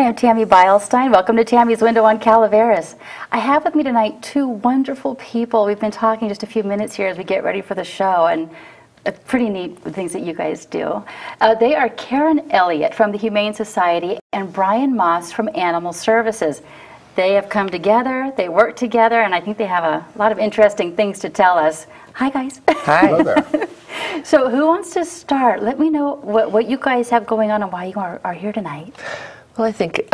am Tammy Beilstein. Welcome to Tammy's Window on Calaveras. I have with me tonight two wonderful people. We've been talking just a few minutes here as we get ready for the show, and pretty neat things that you guys do. They are Karen Elliott from the Humane Society and Brian Moss from Animal Services. They have come together, they work together, and I think they have a lot of interesting things to tell us. Hi, guys. Hi. Hello there. So who wants to start? Let me know what you guys have going on and why you are here tonight. Well, I think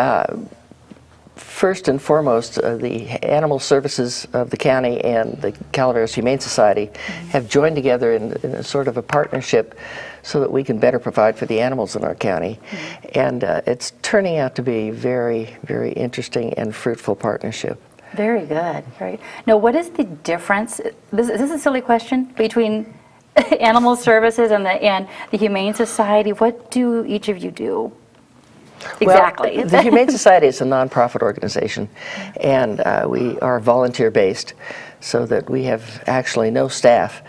first and foremost, the Animal Services of the county and the Calaveras Humane Society have joined together in a sort of a partnership so that we can better provide for the animals in our county. And it's turning out to be very, very interesting and fruitful partnership. Very good. Very. Now, what is the difference? Is this a silly question between Animal Services and the Humane Society? What do each of you do? Exactly. Well, the Humane Society is a nonprofit organization, and we are volunteer-based, so that we have actually no staff,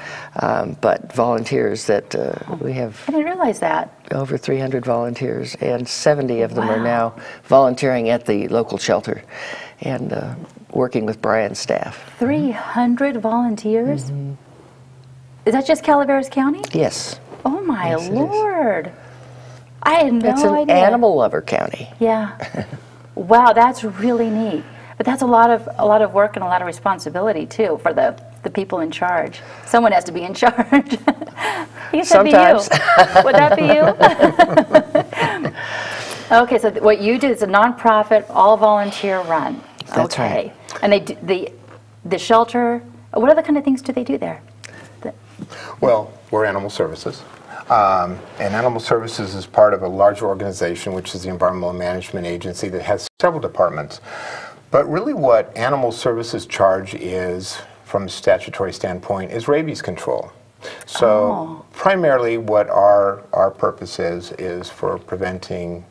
but volunteers that we have. I didn't realize that. Over 300 volunteers, and 70 of them are now volunteering at the local shelter and working with Brian's staff. 300 volunteers? Is that just Calaveras County? Yes. Oh my Lord. I had no idea. It's an animal lover county. Yeah. Wow, that's really neat. But that's a lot of work and a lot of responsibility too for the people in charge. Someone has to be in charge. I guess Sometimes. that'd be you. Would that be you? Okay, so what you do is a nonprofit, all volunteer run. That's right. And they do the shelter. What other kind of things do they do there? Well, we're Animal Services. And Animal Services is part of a larger organization, which is the Environmental Management Agency, that has several departments. But really what Animal Services charge is, from a statutory standpoint, is rabies control. So primarily what our purpose is for preventing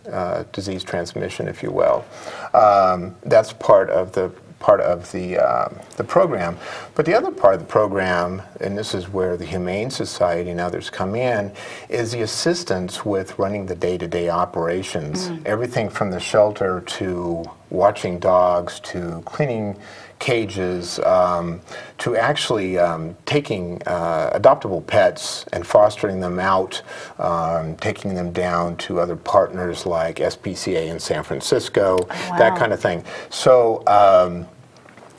disease transmission, if you will. That's part of the program. But the other part of the program, and this is where the Humane Society and others come in, is the assistance with running the day-to-day operations. Everything from the shelter to watching dogs to cleaning cages to actually taking adoptable pets and fostering them out, taking them down to other partners like SPCA in San Francisco, that kind of thing. So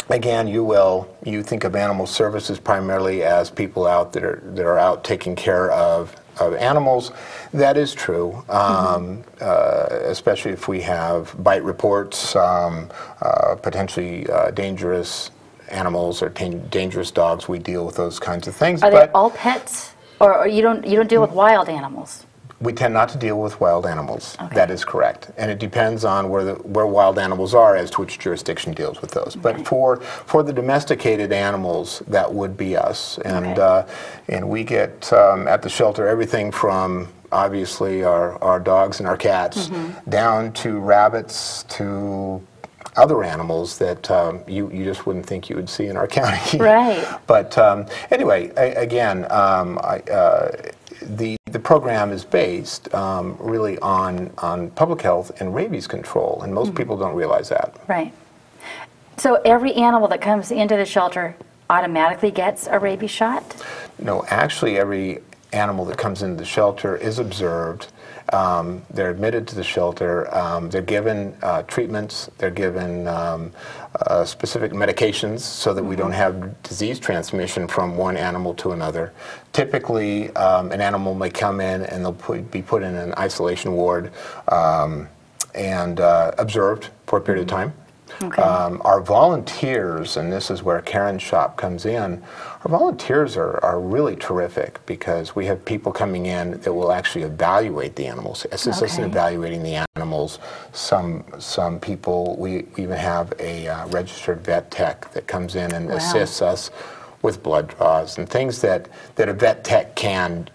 again, you think of Animal Services primarily as people out that are out taking care of animals. That is true, especially if we have bite reports, potentially dangerous animals or dangerous dogs. We deal with those kinds of things. Are they all pets, or you don't deal with wild animals? We tend not to deal with wild animals. Okay. That is correct, and it depends on where wild animals are as to which jurisdiction deals with those. But for the domesticated animals, that would be us, and we get at the shelter everything from obviously our dogs and our cats down to rabbits to other animals that you just wouldn't think you would see in our county. Right. But anyway, again, the program is based really on public health and rabies control, and most people don't realize that. Right. So every animal that comes into the shelter automatically gets a rabies shot? No, actually every animal that comes into the shelter is observed. They're admitted to the shelter. They're given treatments. They're given specific medications so that we don't have disease transmission from one animal to another. Typically, an animal may come in and they'll be put in an isolation ward and observed for a period of time. Okay. Our volunteers, and this is where Karen's shop comes in, our volunteers are really terrific because we have people coming in that will actually evaluate the animals, assist us in evaluating the animals. Some people, we even have a registered vet tech that comes in and assists us with blood draws and things that a vet tech can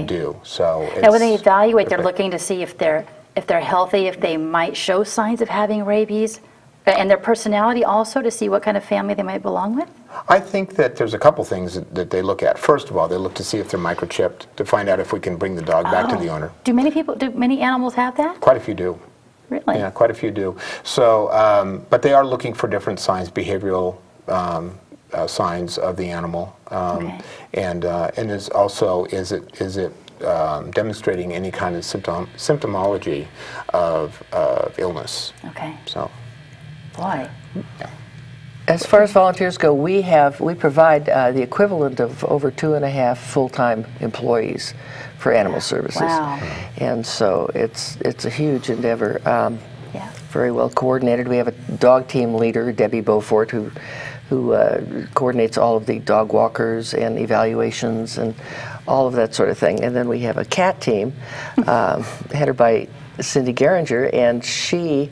do. So now when they evaluate, they're looking to see if they're healthy, if they might show signs of having rabies. And their personality also, to see what kind of family they might belong with? I think that there's a couple things that they look at. First of all, they look to see if they're microchipped, to find out if we can bring the dog back to the owner. Do many animals have that? Quite a few do. Really? Yeah, quite a few do. So, but they are looking for different signs, behavioral signs of the animal, and is also is it demonstrating any kind of symptomology of illness. Okay. So, boy. Yeah. As far as volunteers go, we provide the equivalent of over 2.5 full-time employees for animal services. Wow. And so it's a huge endeavor. Yeah. Very well coordinated. We have a dog team leader, Debbie Beaufort, who coordinates all of the dog walkers and evaluations and all of that sort of thing. And then we have a cat team headed by Cindy Geringer, and she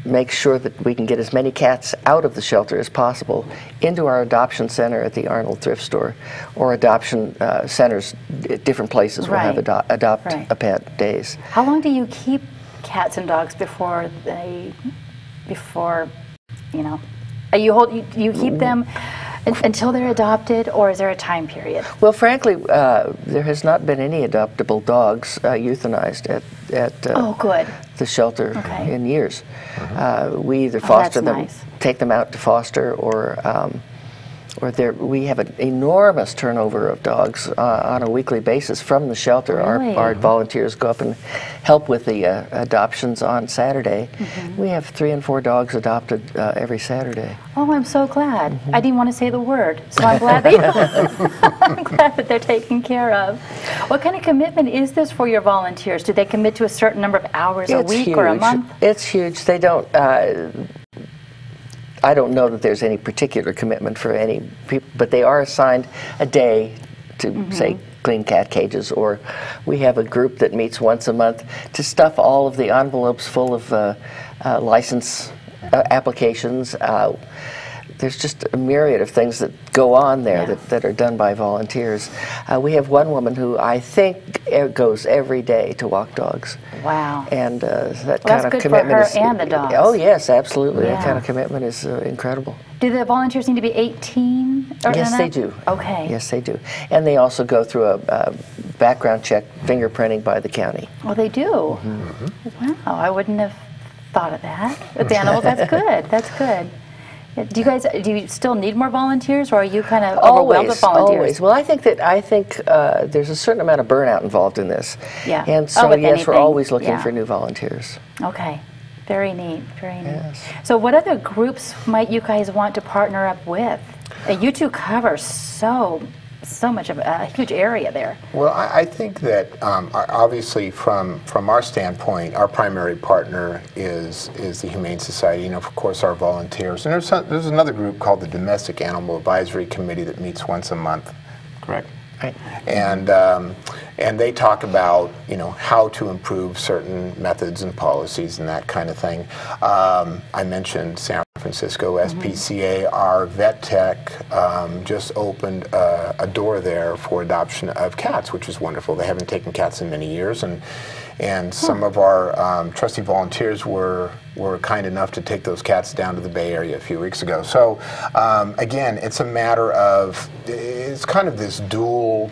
makes sure that we can get as many cats out of the shelter as possible into our adoption center at the Arnold Thrift Store, or adoption centers at different places will have adopt a pet days. How long do you keep cats and dogs before you know, you keep them until they're adopted, or is there a time period? Well, frankly, there has not been any adoptable dogs euthanized at the shelter in years. We either foster them, take them out to foster, or we have an enormous turnover of dogs on a weekly basis from the shelter. Really? Our volunteers go up and help with the adoptions on Saturday. We have 3 and 4 dogs adopted every Saturday. Oh, I'm so glad. I didn't want to say the word, so I'm glad I'm glad that they're taken care of. What kind of commitment is this for your volunteers? Do they commit to a certain number of hours a week or a month? It's huge. They don't. I don't know that there's any particular commitment for any people, but they are assigned a day to, say, clean cat cages, or we have a group that meets once a month to stuff all of the envelopes full of license applications. There's just a myriad of things that go on there that are done by volunteers. We have one woman who I think goes every day to walk dogs. Wow. And that kind of good commitment for her and the dogs. Oh yes, absolutely. Yeah. That kind of commitment is incredible. Do the volunteers need to be 18? Yes, they do. Okay. Yes, they do. And they also go through a background check, fingerprinting by the county. Oh, they do? Wow, I wouldn't have thought of that. With animals, that's good. That's good. Do you still need more volunteers, or are you kind of overwhelmed with volunteers? Always. Well, I think there's a certain amount of burnout involved in this. Yeah. And so yes, we're always looking Yeah. for new volunteers. Okay. Very neat. Very neat. Yes. So what other groups might you guys want to partner up with? You two cover so much of a huge area there. Well, I think that obviously from our standpoint, our primary partner is the Humane Society, and of course our volunteers. And there's another group called the Domestic Animal Advisory Committee that meets once a month, correct? Right. And they talk about, you know, how to improve certain methods and policies and that kind of thing. I mentioned San Francisco SPCA. Our vet tech just opened a door there for adoption of cats, which is wonderful. They haven't taken cats in many years, and some of our trusty volunteers were kind enough to take those cats down to the Bay Area a few weeks ago. So again, it's a matter of, it's kind of this dual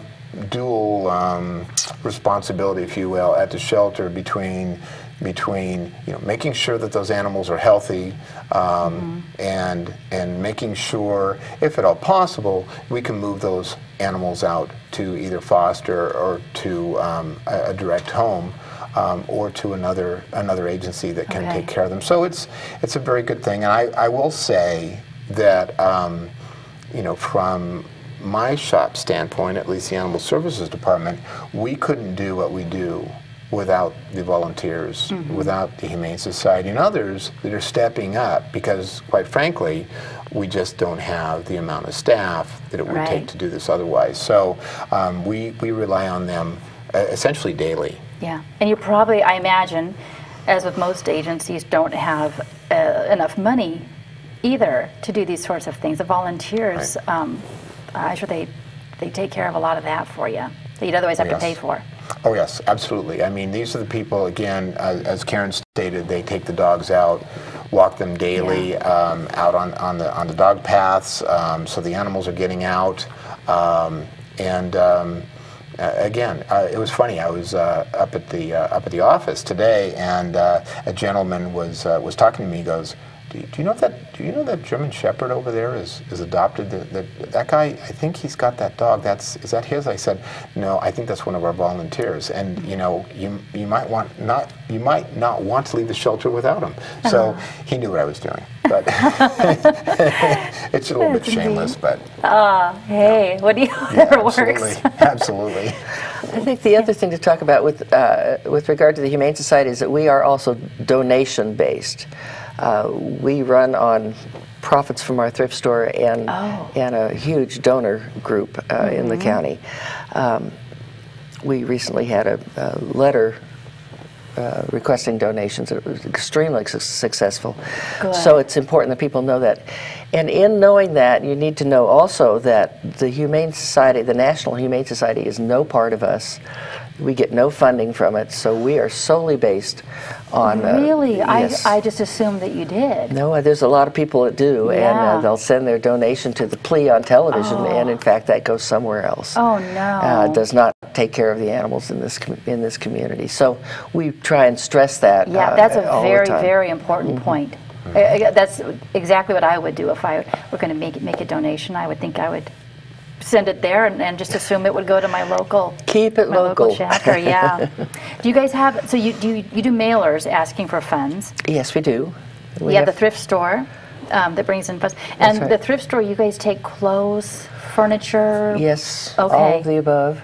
responsibility, if you will, at the shelter between making sure that those animals are healthy, and making sure, if at all possible, we can move those animals out to either foster or to a direct home, or to another agency that can take care of them. So it's a very good thing, and I will say that from my shop standpoint, at least the Animal Services Department, we couldn't do what we do without the volunteers, without the Humane Society and others that are stepping up, because quite frankly, we just don't have the amount of staff that it would take to do this otherwise. So we rely on them essentially daily. Yeah, and you probably, I imagine, as with most agencies, don't have enough money either to do these sorts of things. The volunteers, I'm sure they take care of a lot of that for you that you'd otherwise have to pay for. Oh yes, absolutely. I mean, these are the people, again, as Karen stated, they take the dogs out, walk them daily out on the dog paths, so the animals are getting out, and Again, it was funny. I was up at the office today, and a gentleman was talking to me. He goes, "Do you know that German Shepherd over there is adopted? That guy, I think he's got that dog. Is that his?" I said, "No, I think that's one of our volunteers. And you know, you might not want to leave the shelter without him." So he knew what I was doing, but it's a little bit shameless. But hey, what do you? Whatever works. Absolutely. I think the other thing to talk about with regard to the Humane Society is that we are also donation based. We run on profits from our thrift store and a huge donor group in the county. We recently had a letter requesting donations. It was extremely successful. Good. So it's important that people know that. And in knowing that, you need to know also that the Humane Society, the National Humane Society, is no part of us. We get no funding from it, so we are solely based on... Really? Yes. I just assumed that you did. No, there's a lot of people that do, Yeah. and they'll send their donation to the plea on television, and in fact that goes somewhere else. Oh, no. It does not take care of the animals in this community. So we try and stress that. Yeah, that's a very, time. very important point. That's exactly what I would do if I were going to make a donation. I would think I would send it there and just assume it would go to my local. Keep it local. Local chapter, yeah. Do you guys have? So you do mailers asking for funds? Yes, we do. We have the thrift store that brings in funds, and right. the thrift store. You guys take clothes, furniture. Yes, Okay. all of the above.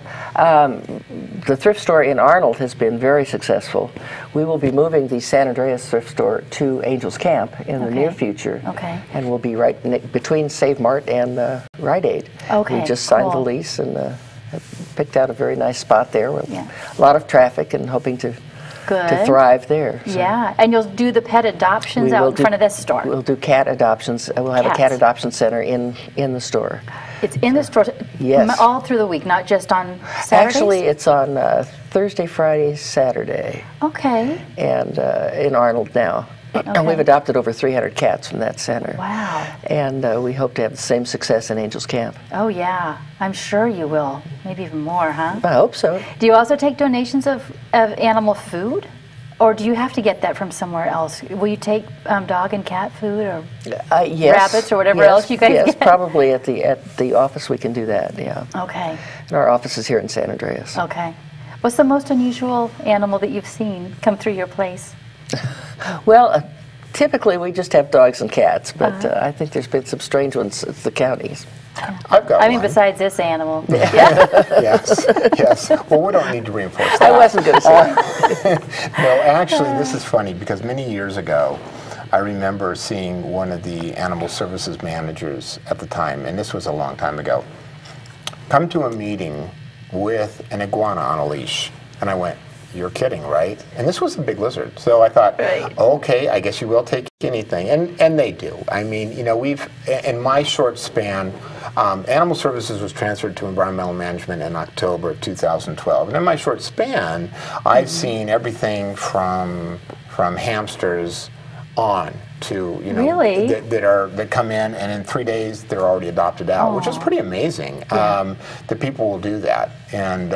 The thrift store in Arnold has been very successful. We will be moving the San Andreas thrift store to Angels Camp in the near future. Okay. And we'll be right between Save Mart and Rite Aid. Okay, We just signed the cool. lease and have picked out a very nice spot there with Yeah. a lot of traffic and hoping to Good. thrive there. So Yeah, and you'll do the pet adoptions we out will in front of this store. We'll do cat adoptions. We'll have a cat Cats. adoption center in the store. It's in the store Yes. all through the week, not just on Saturdays? Actually, it's on Thursday, Friday, Saturday, Okay. and in Arnold now. And we've adopted over 300 cats from that center. Wow. And we hope to have the same success in Angels Camp. Oh, yeah. I'm sure you will. Maybe even more, huh? I hope so. Do you also take donations of animal food? Or do you have to get that from somewhere else? Will you take dog and cat food or Yes. rabbits or whatever else you guys Yes, get? probably at the office we can do that, yeah. Okay. And our office is here in San Andreas. Okay. What's the most unusual animal that you've seen come through your place? Well, typically we just have dogs and cats, but I think there's been some strange ones at the counties. I've got I mean, one. besides this animal. Yes, yes. Well, we don't need to reinforce that. I wasn't going to say No, actually, this is funny because many years ago, I remember seeing one of the animal services managers at the time, and this was a long time ago, come to a meeting with an iguana on a leash. And I went, "You're kidding, right?" And this was a big lizard. So I thought, okay, I guess you will take anything. And they do. I mean, you know, in my short span, Animal Services was transferred to Environmental Management in October of 2012. And in my short span, I've seen everything from hamsters on to, you know, Really? that come in, and in 3 days they're already adopted out, which is pretty amazing. That people will do that and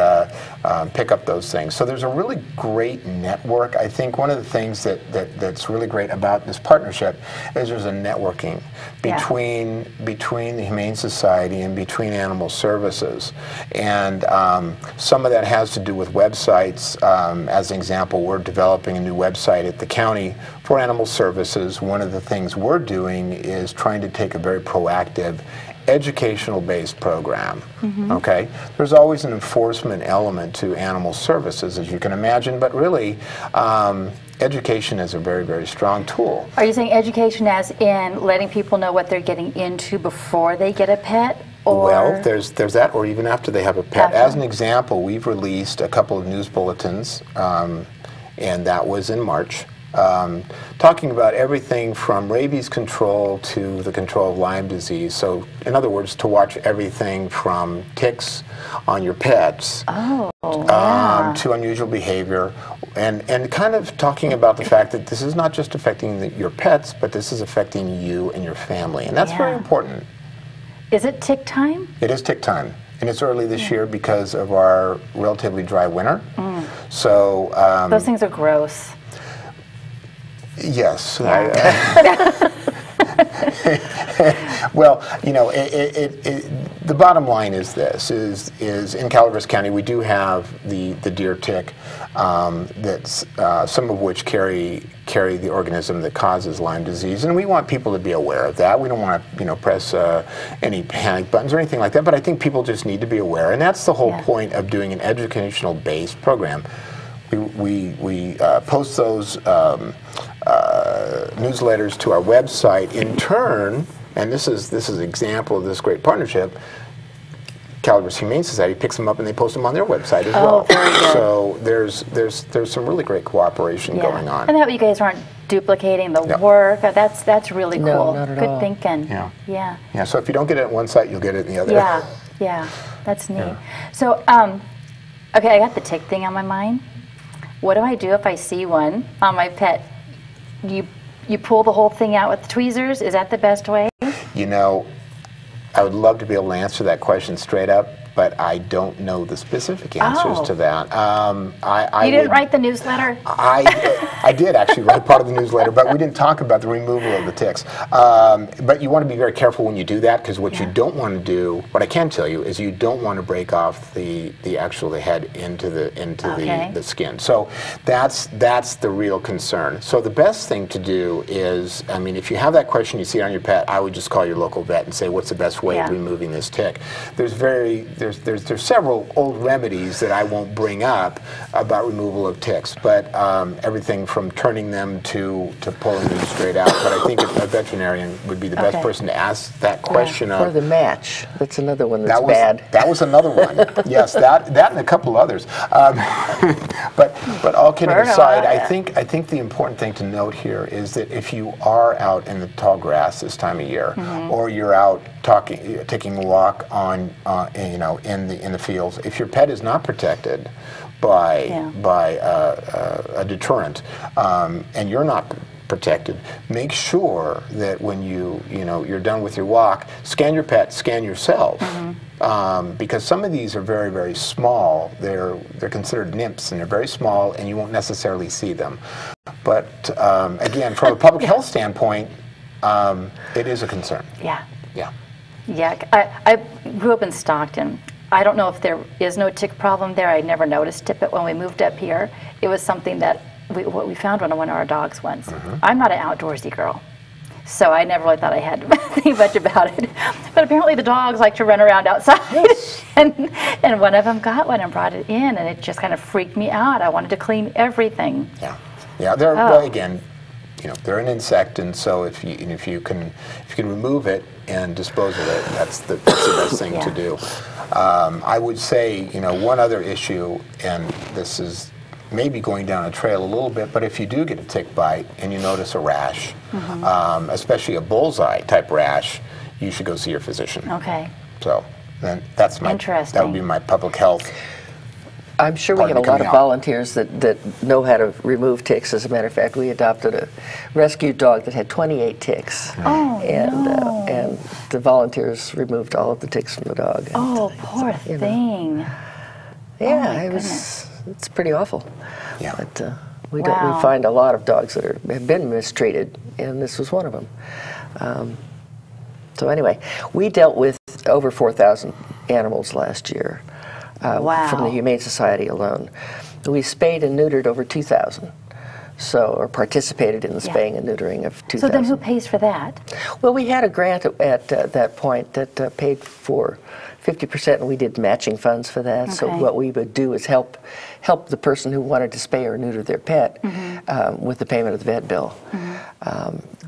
pick up those things. So there's a really great network. I think one of the things that's really great about this partnership is there's a networking between the Humane Society and between Animal Services, and some of that has to do with websites. As an example, we're developing a new website at the county for Animal Services. One of the things we're doing is trying to take a very proactive educational-based program. Okay, there's always an enforcement element to Animal Services, as you can imagine, but really education is a very, very strong tool. Are you saying education as in letting people know what they're getting into before they get a pet? Or? Well, there's that, or even after they have a pet. As an example, we've released a couple of news bulletins, and that was in March, talking about everything from rabies control to the control of Lyme disease. So, in other words, to watch everything from ticks on your pets to unusual behavior, and kind of talking about the fact that this is not just affecting your pets, but this is affecting you and your family, and that's very important. Is it tick time? It is tick time. And it's early this year because of our relatively dry winter. So those things are gross. Yes. Well, you know, the bottom line is this: is in Calaveras County we do have the deer tick, that's some of which carry the organism that causes Lyme disease, and we want people to be aware of that. We don't want to, you know, press any panic buttons or anything like that. But I think people just need to be aware, and that's the whole point of doing an educational-based program. We post those newsletters to our website. In turn, and this is an example of this great partnership, Calaveras Humane Society picks them up and they post them on their website as well. Very good. So there's some really great cooperation going on. And that way you guys aren't duplicating the work. That's really cool. No, not at Good all. thinking. Yeah. So if you don't get it at one site, you'll get it in the other. Yeah. That's neat. So, okay, I got the tick thing on my mind. What do I do if I see one on my pet? You pull the whole thing out with the tweezers? Is that the best way? You know, I would love to be able to answer that question straight up, but I don't know the specific answers to that. You didn't write the newsletter? I did actually write part of the newsletter, but we didn't talk about the removal of the ticks. But you want to be very careful when you do that, because what you don't want to do, what I can tell you, is you don't want to break off the head into the skin. So that's the real concern. So the best thing to do is, I mean, if you have that question, you see it on your pet, I would just call your local vet and say, what's the best way of removing this tick? There's several old remedies that I won't bring up about removal of ticks, but everything from turning them to pulling them straight out. But I think a veterinarian would be the best person to ask that question of. Or the match. That's another one that's bad. That was another one. Yes, that and a couple others. But all kidding aside, I think the important thing to note here is that if you are out in the tall grass this time of year, or you're out taking a walk on in the fields, if your pet is not protected by a deterrent, and you're not protected, make sure that when you're done with your walk, scan your pet, scan yourself, because some of these are very, very small. They're considered nymphs, and they're very small, and you won't necessarily see them. But again, from a public health standpoint, it is a concern. Yeah, I grew up in Stockton. I don't know if there is no tick problem there. I never noticed it, but when we moved up here, it was something that we found one of our dogs once. I'm not an outdoorsy girl, so I never really thought I had to think much about it. But apparently the dogs like to run around outside, and one of them got one and brought it in, and it just kind of freaked me out. I wanted to clean everything. They're well, again, they're an insect, and so if you can remove it and dispose of it, that's the best thing to do. I would say, one other issue, and this is maybe going down a trail a little bit, but if you do get a tick bite and you notice a rash, especially a bullseye type rash, you should go see your physician. Okay. So then that would be my public health. I'm sure we have a lot of volunteers that know how to remove ticks. As a matter of fact, we adopted a rescued dog that had 28 ticks. And the volunteers removed all of the ticks from the dog. Oh, poor thing. Yeah, it's pretty awful. Yeah. But we find a lot of dogs that have been mistreated, and this was one of them. So anyway, we dealt with over 4,000 animals last year. From the Humane Society alone. We spayed and neutered over 2,000, or participated in the spaying and neutering of 2,000. So then who pays for that? Well, we had a grant at that point that paid for 50%, and we did matching funds for that. So what we would do is help the person who wanted to spay or neuter their pet with the payment of the vet bill.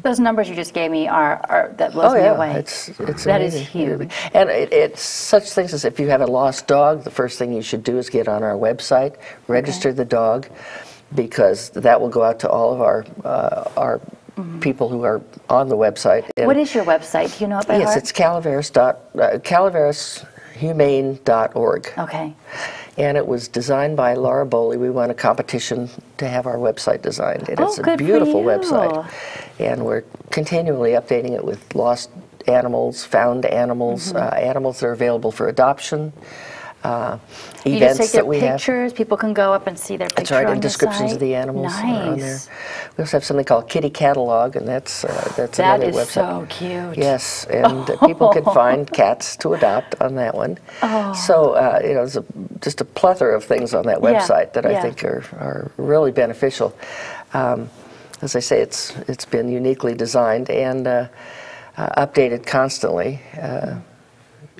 Those numbers you just gave me that blows me away. It's that amazing. is huge. And it's such things as if you have a lost dog, the first thing you should do is get on our website, register the dog, because that will go out to all of our people who are on the website. And what is your website? Do you know it by heart? Yes, it's calaverashumane.org. Okay. And it was designed by Laura Boley. We won a competition to have our website designed. And it's a beautiful website. And we're continually updating it with lost animals, found animals, animals that are available for adoption, you events just take that we their have. pictures, people can go up and see their picture. That's right, on and your descriptions site. of the animals are on there. Nice. We also have something called Kitty Catalog, and that's That another is website. so cute. Yes, and people can find cats to adopt on that one. So, you know, there's just a plethora of things on that website that I think are really beneficial. As I say, it's been uniquely designed and updated constantly. You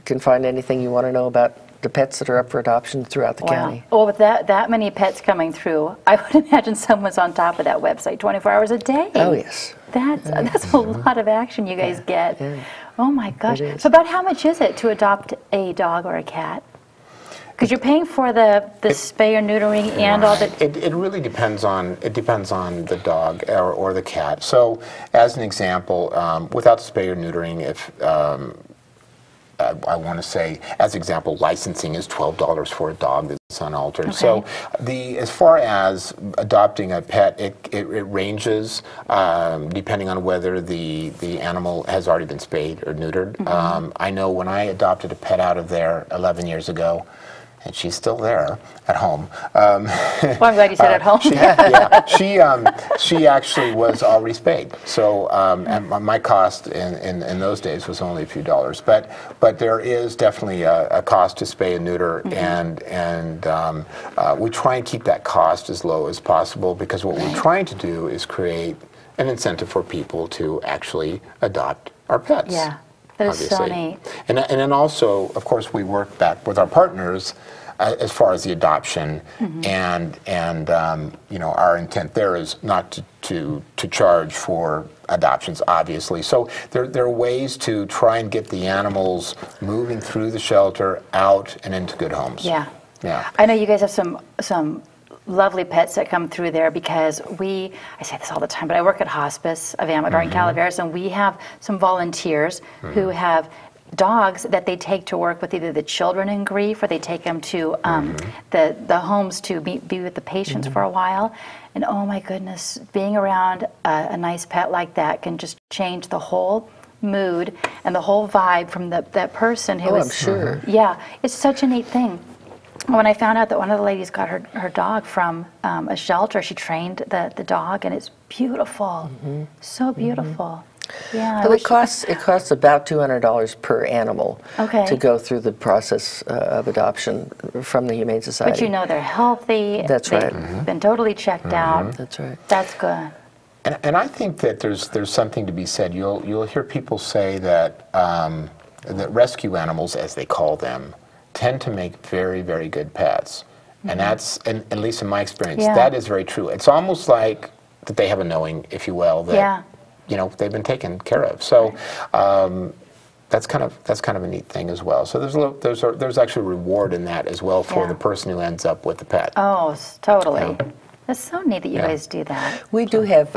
can find anything you want to know about the pets that are up for adoption throughout the county. Well, with that many pets coming through, I would imagine someone's on top of that website 24 hours a day. Oh, yes. That's a lot of action you guys get. Yeah. Oh my gosh. It is. So about how much is it to adopt a dog or a cat? Because you're paying for the spay or neutering and all the... It really depends on the dog or the cat. So, as an example, without spay or neutering, if I want to say, as example, licensing is $12 for a dog that's unaltered. Okay. So, as far as adopting a pet, it ranges depending on whether the animal has already been spayed or neutered. I know when I adopted a pet out of there 11 years ago, and she's still there at home. Well, I'm glad you said at home. She actually was already spayed. So, and my cost in those days was only a few dollars. But there is definitely a cost to spay and neuter, and we try and keep that cost as low as possible, because what we're trying to do is create an incentive for people to actually adopt our pets. Yeah. That is so neat. And then also, of course, we work back with our partners as far as the adoption, and you know, our intent there is not to charge for adoptions, obviously. So there are ways to try and get the animals moving through the shelter out and into good homes. Yeah. Yeah. I know you guys have some lovely pets that come through there, because I say this all the time, but I work at Hospice of Amador in Calaveras, and we have some volunteers who have dogs that they take to work with either the children in grief, or they take them to the homes to be with the patients for a while. And oh my goodness, being around a nice pet like that can just change the whole mood and the whole vibe from that person who is... I'm sure. Yeah, it's such a neat thing. When I found out that one of the ladies got her dog from a shelter, she trained the dog, and it's beautiful, so beautiful. Yeah. Well, it costs about $200 per animal to go through the process of adoption from the Humane Society. But you know they're healthy. That's right. They've been totally checked out. That's right. That's good. And I think that there's something to be said. You'll hear people say that that rescue animals, as they call them, tend to make very, very good pets. And that's, and at least in my experience, that is very true. It's almost like that they have a knowing, if you will, that you know, they've been taken care of. So that's kind of a neat thing as well. So there's actually a reward in that as well for the person who ends up with the pet. Oh, totally. That's so neat that you guys do that. We do have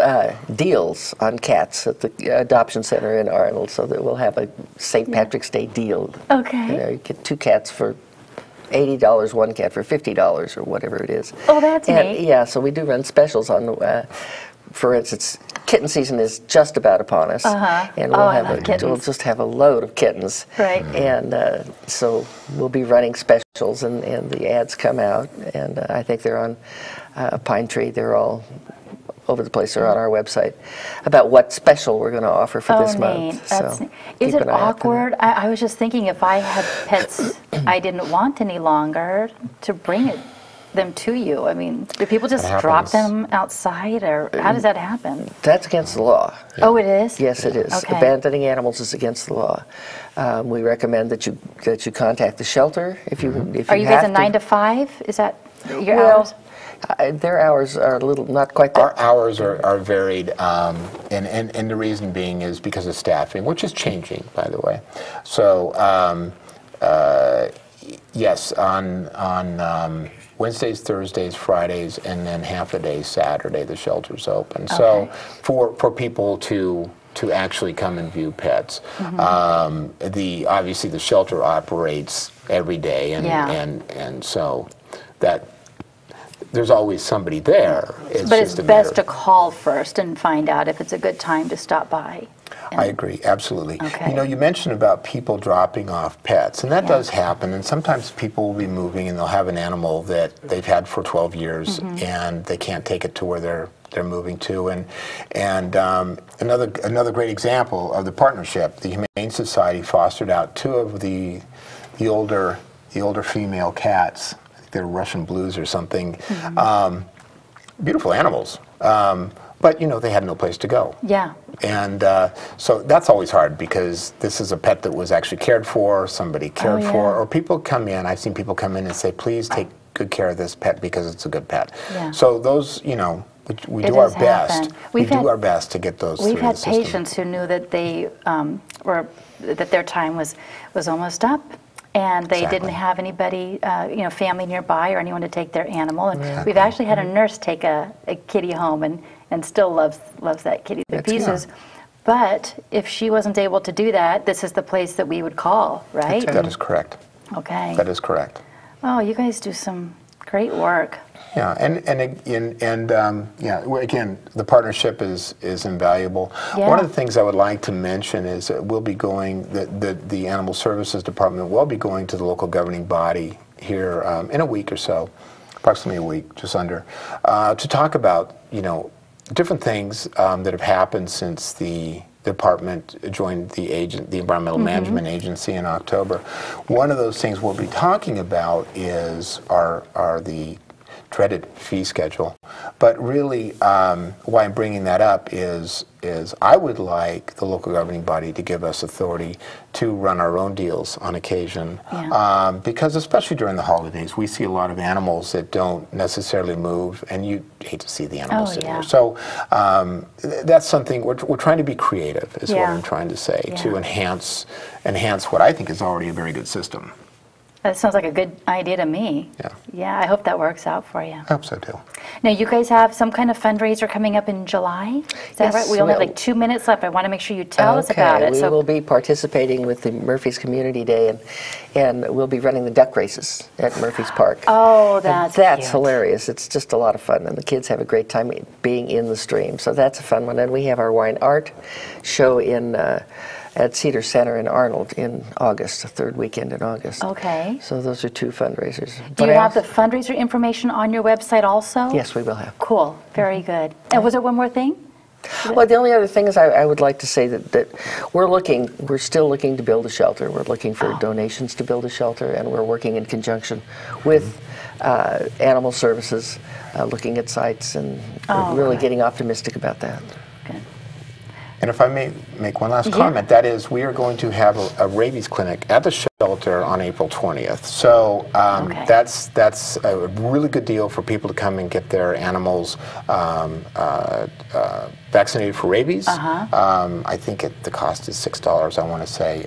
deals on cats at the adoption center in Arnold, so that we'll have a St. Patrick's Day deal. Okay. You know, you get 2 cats for $80, 1 cat for $50, or whatever it is. Oh, that's neat. Yeah, so we do run specials on, for instance, kitten season is just about upon us, and we'll just have a load of kittens. Right. And so we'll be running specials, and the ads come out, and I think they're on Pine Tree. They're all over the place. They're on our website about what special we're going to offer for this month. That's So neat. Is it awkward? I was just thinking, if I had pets I didn't want any longer, to bring them to you. I mean, do people just drop them outside, or how does that happen? That's against the law. Oh, it is? Yes, it is. Okay. Abandoning animals is against the law. We recommend that you contact the shelter if you Are you guys a 9 to 5? Is that your hours? Their hours are a little, not quite that. Our hours are varied, and the reason being is because of staffing, which is changing, by the way. So, yes, on Wednesdays, Thursdays, Fridays, and then half a day Saturday, the shelter's open. So, for people to actually come and view pets, obviously the shelter operates every day, and so that. There's always somebody there. But it's best to call first and find out if it's a good time to stop by. I agree, absolutely. Okay. You know, you mentioned about people dropping off pets, and that does happen. And sometimes people will be moving, and they'll have an animal that they've had for 12 years, and they can't take it to where they're moving to. And another great example of the partnership, the Humane Society fostered out 2 of the older female cats. I think they're Russian blues or something. Beautiful animals. But, you know, they had no place to go. Yeah. And so that's always hard, because this is a pet that was actually cared for, somebody cared for, or people come in, I've seen people come in and say, please take good care of this pet because it's a good pet. Yeah. So those, you know, we do our best. We do our best to get those through the system. We've had patients who knew that they that their time was almost up, and they didn't have anybody, you know, family nearby or anyone to take their animal. And we've actually had a nurse take a kitty home and still loves that kitty to pieces. But if she wasn't able to do that, this is the place that we would call, right? That is correct. Okay. That is correct. Oh, you guys do some great work. Yeah, yeah, again, the partnership is invaluable. Yeah. One of the things I would like to mention is that we'll be going, the Animal Services Department will be going to the local governing body here in a week or so, approximately a week, just under, to talk about, you know, different things that have happened since the department joined the Environmental Management Agency in October. One of those things we'll be talking about is the dreaded fee schedule. But really, why I'm bringing that up is I would like the local governing body to give us authority to run our own deals on occasion. Yeah. Because especially during the holidays, we see a lot of animals that don't necessarily move, and you hate to see the animals sitting there. So that's something, we're trying to be creative, is what I'm trying to say, to enhance what I think is already a very good system. That sounds like a good idea to me. Yeah. Yeah, I hope that works out for you. I hope so too. Now, you guys have some kind of fundraiser coming up in July? Is that right? We only have like 2 minutes left. I want to make sure you tell us about it. We will be participating with the Murphy's Community Day, and we'll be running the duck races at Murphy's Park. Oh, that's cute. Hilarious. It's just a lot of fun, and the kids have a great time being in the stream. So that's a fun one. And we have our wine art show at Cedar Center in Arnold in August, the 3rd weekend in August. Okay. So those are 2 fundraisers. Do you have the fundraiser information on your website also? Yes, we will have. Cool. Very good. And was there one more thing? Well, the only other thing is I would like to say that we're still looking to build a shelter. We're looking for donations to build a shelter, and we're working in conjunction with Animal Services, looking at sites, and really getting optimistic about that. Good. And if I may make one last comment, that is, we are going to have a rabies clinic at the shelter on April 20th. So that's a really good deal for people to come and get their animals vaccinated for rabies. I think the cost is $6, I want to say,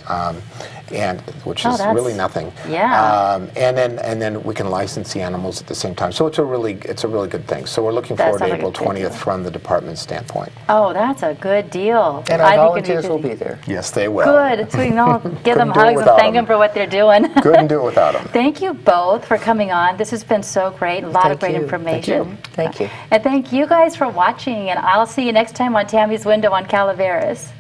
which is really nothing. Yeah. And then we can license the animals at the same time. So it's a really good thing. So we're looking forward to April 20th from the department's standpoint. Oh, that's a good deal. And our volunteers will be there. Yes, they will. Good. So we can all give them hugs and thank them for what they're doing. Couldn't do it without them. Thank you both for coming on. This has been so great. A lot of great information. Thank you. And thank you guys for watching. And I'll see you next time on Tammy's Window on Calaveras.